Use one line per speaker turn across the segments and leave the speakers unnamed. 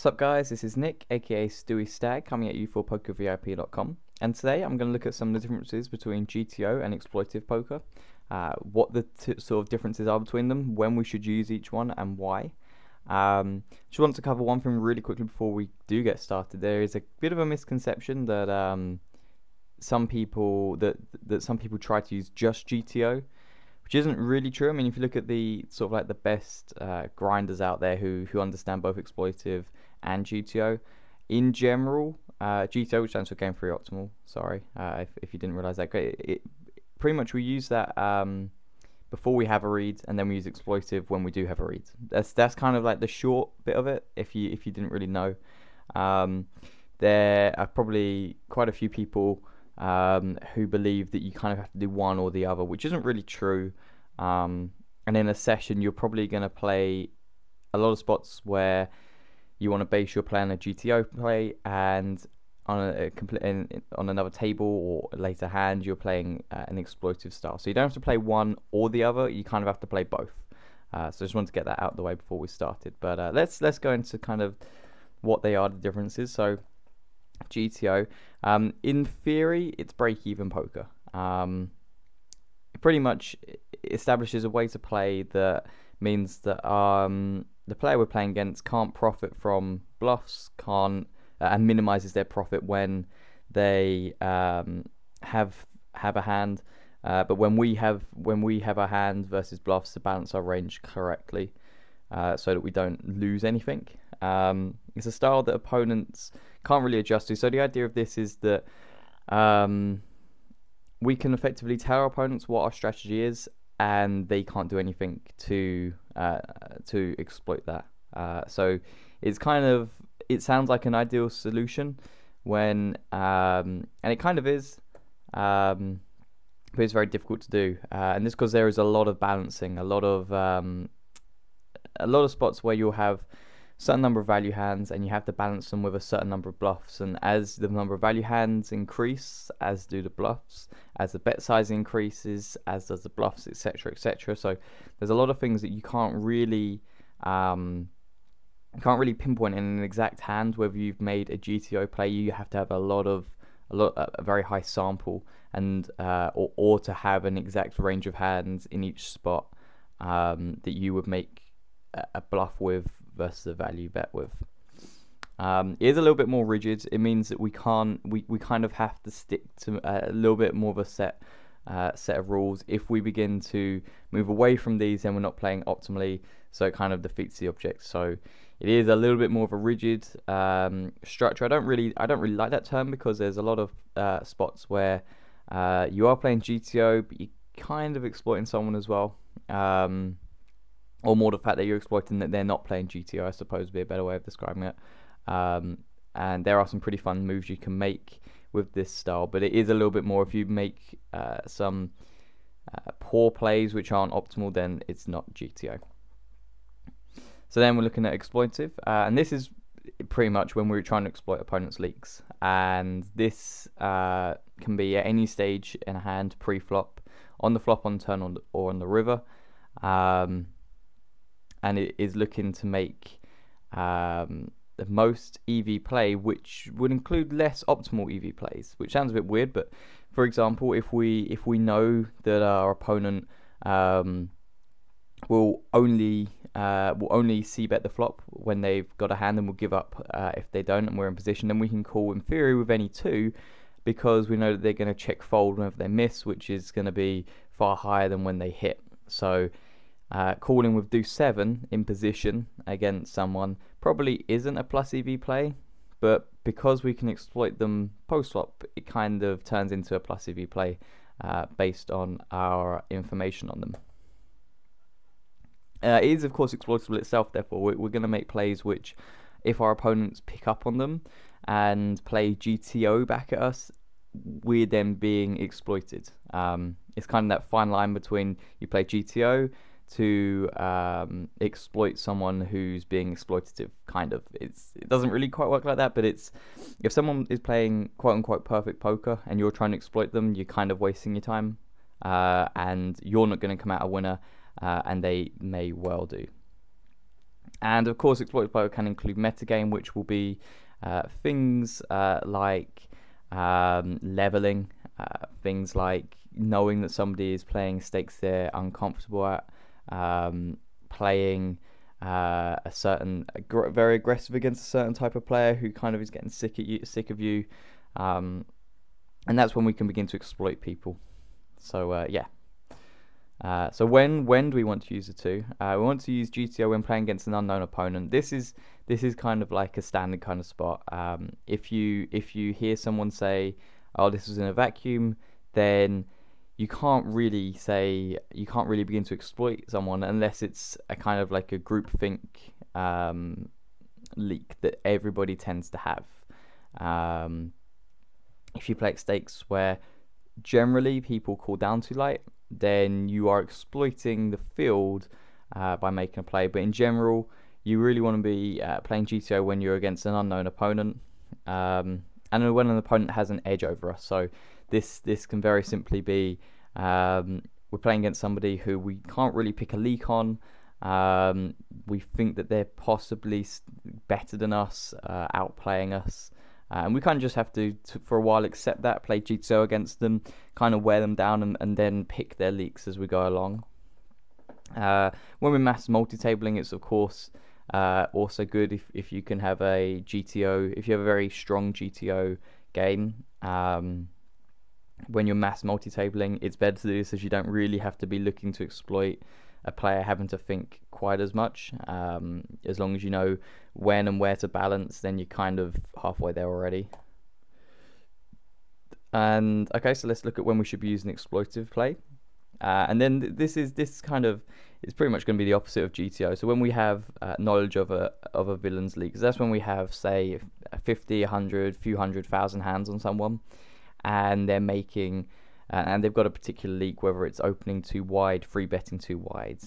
What's up guys, this is Nick aka Stewie Stag coming at you for PokerVIP.com, and today I'm going to look at some of the differences between GTO and exploitative poker, what the sort of differences are between them, when we should use each one and why. Just want to cover one thing really quickly before we do get started. There is a bit of a misconception that some people try to use just GTO, which isn't really true. I mean, if you look at the sort of like the best grinders out there who understand both exploitative and GTO, in general, GTO, which stands for Game Theory Optimal, sorry, if you didn't realize that, pretty much we use that before we have a read, and then we use exploitative when we do have a read. That's kind of like the short bit of it. If you didn't really know, there are probably quite a few people who believe that you kind of have to do one or the other, which isn't really true. And in a session, you're probably going to play a lot of spots where you want to base your play on a GTO play, and on on another table or later hand, you're playing an exploitative style. So you don't have to play one or the other. You kind of have to play both. So I just wanted to get that out of the way before we started. But let's go into kind of what they are, the differences. So GTO, in theory, it's break-even poker. It pretty much establishes a way to play that means that the player we're playing against can't profit from bluffs, and minimizes their profit when they have a hand. But when we have a hand versus bluffs, to balance our range correctly, so that we don't lose anything. It's a style that opponents can't really adjust to. So the idea of this is that we can effectively tell our opponents what our strategy is, and they can't do anything to exploit that. So it's it sounds like an ideal solution when and it kind of is, but it's very difficult to do. And this because there is a lot of balancing, a lot of spots where you'll have certain number of value hands, and you have to balance them with a certain number of bluffs. And as the number of value hands increase, as do the bluffs. As the bet size increases, as does the bluffs, etc., etc. So there's a lot of things that you can't really pinpoint in an exact hand. Whether you've made a GTO play, you have to have a very high sample, and or to have an exact range of hands in each spot that you would make a bluff with versus a value bet with. It is a little bit more rigid. It means that we kind of have to stick to a little bit more of a set of rules. If we begin to move away from these, then we're not playing optimally, so it kind of defeats the object. So it is a little bit more of a rigid structure. I don't really like that term, because there's a lot of spots where you are playing GTO, but you're kind of exploiting someone as well. Or more the fact that you're exploiting that they're not playing GTO, I suppose, would be a better way of describing it. And there are some pretty fun moves you can make with this style, but it is a little bit more, if you make some poor plays which aren't optimal, then it's not GTO. So then we're looking at exploitative, and this is pretty much when we're trying to exploit opponents' leaks. And this can be at any stage in a hand, pre-flop, on the flop, on turn, or on the river. And it is looking to make the most EV play, which would include less optimal EV plays, which sounds a bit weird. But for example, if we know that our opponent will only c-bet the flop when they've got a hand, and will give up if they don't, and we're in position, then we can call in theory with any two, because we know that they're going to check fold whenever they miss, which is going to be far higher than when they hit. So calling with deuce 7 in position against someone probably isn't a plus EV play, but because we can exploit them post-flop, it kind of turns into a plus EV play based on our information on them. It is, of course, exploitable itself. Therefore, we're going to make plays which, if our opponents pick up on them and play GTO back at us, we're then being exploited. It's kind of that fine line between you play GTO to exploit someone who's being exploitative. Kind of, it doesn't really quite work like that, but it's, if someone is playing quote unquote perfect poker and you're trying to exploit them, you're kind of wasting your time, and you're not going to come out a winner, and they may well do. And of course, exploitative can include metagame, which will be things like leveling, things like knowing that somebody is playing stakes they're uncomfortable at, playing a certain very aggressive against a certain type of player who kind of is getting sick of you, and that's when we can begin to exploit people. So yeah. So when do we want to use the two? We want to use GTO when playing against an unknown opponent. This is kind of like a standard kind of spot. If you hear someone say, "Oh, this was in a vacuum," then you can't really begin to exploit someone unless it's a kind of like a groupthink leak that everybody tends to have. If you play at stakes where generally people call down too light, then you are exploiting the field by making a play. But in general, you really want to be playing GTO when you're against an unknown opponent, and when an opponent has an edge over us. So this can very simply be we're playing against somebody who we can't really pick a leak on. We think that they're possibly better than us, outplaying us. And we kind of just have to, for a while, accept that, play GTO against them, kind of wear them down, and then pick their leaks as we go along. When we're mass multi-tabling, it's of course also good if you can have a GTO, if you have a very strong GTO game. When you're mass multi-tabling, it's better to do this as you don't really have to be looking to exploit a player having to think quite as much. As long as you know when and where to balance, then you're kind of halfway there already. And okay, so let's look at when we should be using exploitative play. And then this kind of is pretty much going to be the opposite of GTO. So when we have knowledge of a villain's leak, that's when we have, say, 50, 100, few hundred thousand hands on someone, and they're making and they've got a particular leak, whether it's opening too wide, free betting too wide,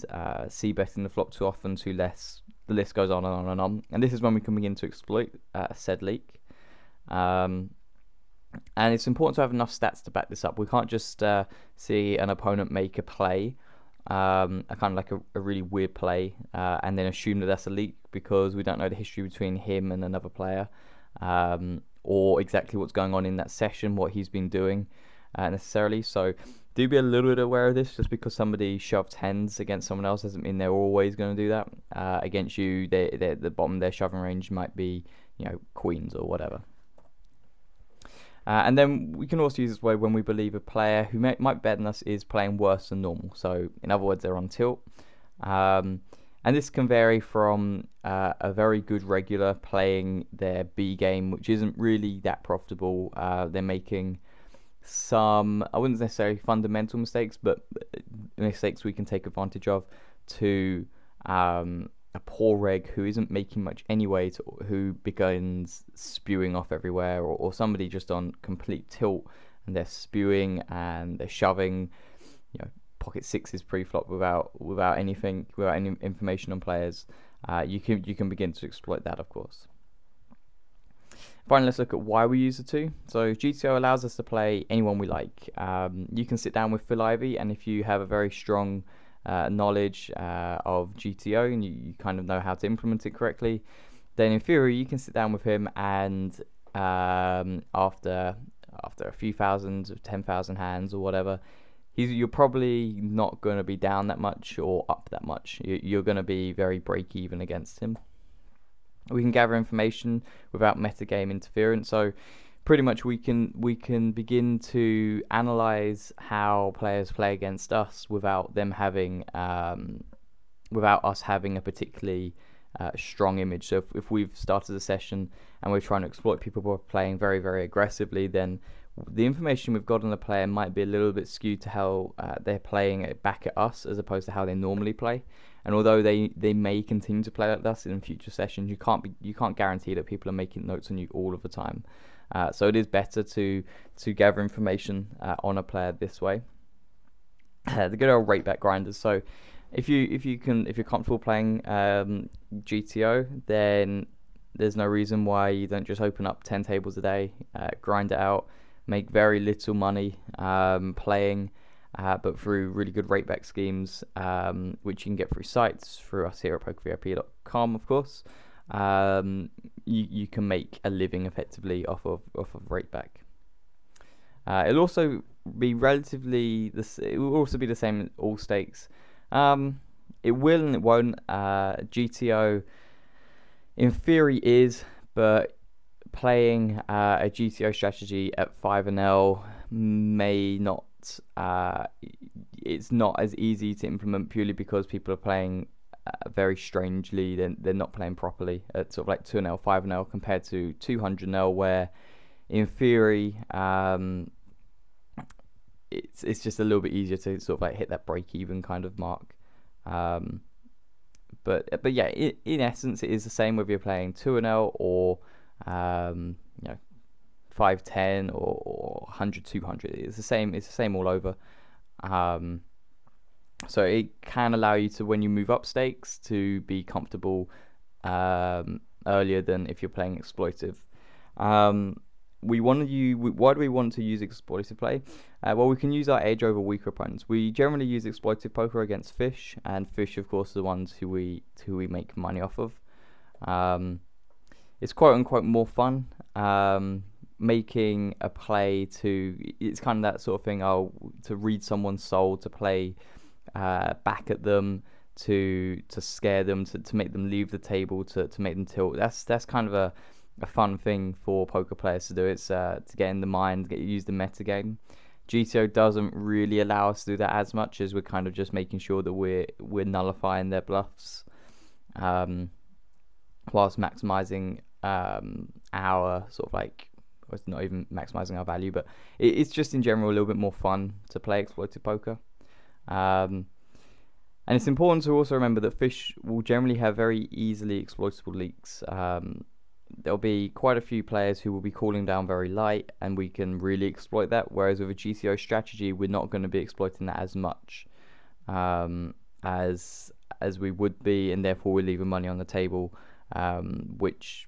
c betting the flop too often, too less. The list goes on and on and on. And this is when we can begin to exploit said leak. And it's important to have enough stats to back this up. We can't just see an opponent make a play, a kind of like a really weird play, and then assume that that's a leak because we don't know the history between him and another player, or exactly what's going on in that session, what he's been doing. Necessarily, so do be a little bit aware of this. Just because somebody shoved tens against someone else doesn't mean they're always going to do that against you. The bottom of their shoving range might be, queens or whatever. And then we can also use this way when we believe a player who might bet than us is playing worse than normal. So in other words, they're on tilt. And this can vary from a very good regular playing their B game, which isn't really that profitable. They're making some, I wouldn't necessarily fundamental mistakes, but mistakes we can take advantage of, to a poor reg who isn't making much anyway, who begins spewing off everywhere, or somebody just on complete tilt and they're spewing and they're shoving, pocket sixes pre-flop without any information on players. You can begin to exploit that, of course. Finally, let's look at why we use the two. So GTO allows us to play anyone we like. You can sit down with Phil Ivey, and if you have a very strong knowledge of GTO and you kind of know how to implement it correctly, then in theory you can sit down with him and after a few thousands of 10,000 hands or whatever, you're probably not going to be down that much or up that much. You're going to be very break even against him. We can gather information without metagame interference. So pretty much we can begin to analyze how players play against us without them having without us having a particularly strong image. So if we've started a session and we're trying to exploit people who are playing very, very aggressively, then the information we've got on the player might be a little bit skewed to how they're playing it back at us as opposed to how they normally play. And although they may continue to play like us in future sessions, you can't guarantee that people are making notes on you all of the time. So it is better to gather information on a player this way. The good old rate back grinders. So if you're comfortable playing GTO, then there's no reason why you don't just open up 10 tables a day, grind it out, make very little money playing, but through really good rate back schemes, which you can get through sites, through us here at pokervip.com, of course. You can make a living effectively off of rate back. It'll also be it will also be the same in all stakes. It will and it won't. GTO in theory is, but playing a GTO strategy at 5-L may not. It's not as easy to implement purely because people are playing very strangely. They're not playing properly at sort of like 2-L, 5-L compared to 200-L, where in theory it's just a little bit easier to sort of like hit that break even kind of mark. But yeah, in essence, it is the same whether you're playing 2-L or 5-10 or 100-200. It's the same. It's the same all over. So it can allow you to, when you move up stakes, to be comfortable earlier than if you're playing exploitive. Why do we want to use exploitive play? Well, we can use our edge over weaker opponents. We generally use exploitive poker against fish, and fish, of course, are the ones who we make money off of. It's quote unquote more fun. Making a play it's kind of that sort of thing. To read someone's soul, to play back at them, to scare them, to make them leave the table, to make them tilt. That's kind of a fun thing for poker players to do. It's to get in the mind, use the meta game. GTO doesn't really allow us to do that as much, as we're kind of just making sure that we're nullifying their bluffs, whilst maximizing our sort of like, it's not even maximizing our value, but it's just in general a little bit more fun to play exploitive poker. And it's important to also remember that fish will generally have very easily exploitable leaks. There'll be quite a few players who will be calling down very light, and we can really exploit that, whereas with a GTO strategy we're not going to be exploiting that as much as we would be, and therefore we're leaving money on the table, which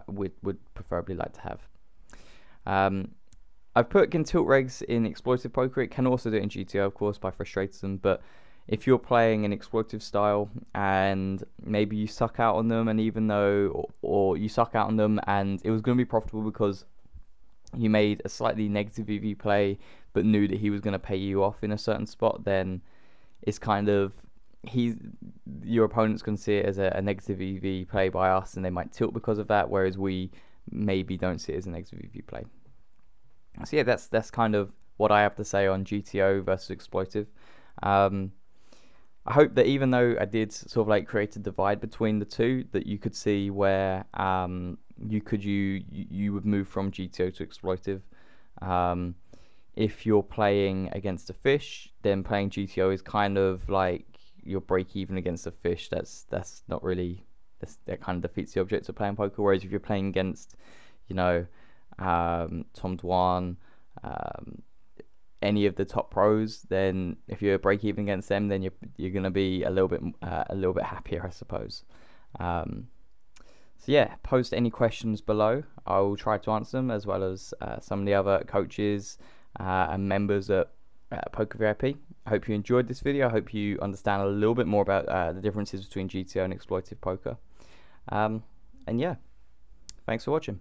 would preferably like to have. I've put can tilt regs in exploitive poker. It can also do it in GTO, of course, by frustrating them, but if you're playing an exploitive style and maybe you suck out on them, and even though, or you suck out on them and it was going to be profitable because you made a slightly negative EV play but knew that he was going to pay you off in a certain spot, then it's kind of, your opponent's going to see it as a negative EV play by us, and they might tilt because of that, whereas we maybe don't see it as a negative EV play. So yeah, that's kind of what I have to say on GTO versus exploitive. I hope that even though I did sort of like create a divide between the two, that you could see where you would move from GTO to exploitive. If you're playing against a fish, then playing GTO is kind of like your break even against a fish. That's not really, that kind of defeats the object of playing poker. Whereas if you're playing against, Tom Dwan, any of the top pros, then if you're break even against them, then you're gonna be a little bit happier, I suppose. So yeah, post any questions below. I will try to answer them, as well as some of the other coaches and members at Poker VIP. I hope you enjoyed this video. I hope you understand a little bit more about the differences between GTO and exploitive poker. And yeah, thanks for watching.